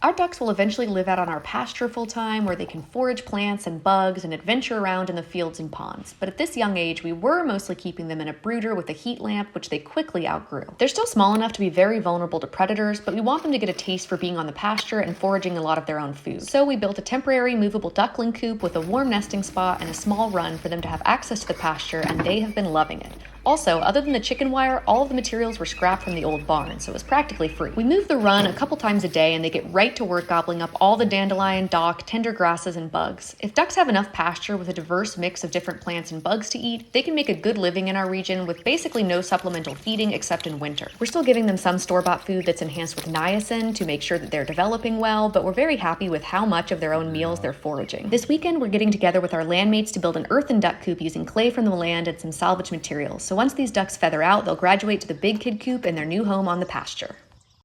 Our ducks will eventually live out on our pasture full time, where they can forage plants and bugs and adventure around in the fields and ponds. But at this young age, we were mostly keeping them in a brooder with a heat lamp, which they quickly outgrew. They're still small enough to be very vulnerable to predators, but we want them to get a taste for being on the pasture and foraging a lot of their own food. So we built a temporary movable duckling coop with a warm nesting spot and a small run for them to have access to the pasture, and they have been loving it. Also, other than the chicken wire, all of the materials were scrapped from the old barn, so it was practically free. We move the run a couple times a day, and they get right to work gobbling up all the dandelion, dock, tender grasses, and bugs. If ducks have enough pasture with a diverse mix of different plants and bugs to eat, they can make a good living in our region with basically no supplemental feeding except in winter. We're still giving them some store-bought food that's enhanced with niacin to make sure that they're developing well, but we're very happy with how much of their own meals they're foraging. This weekend, we're getting together with our landmates to build an earthen duck coop using clay from the land and some salvage materials. So once these ducks feather out, they'll graduate to the big kid coop in their new home on the pasture.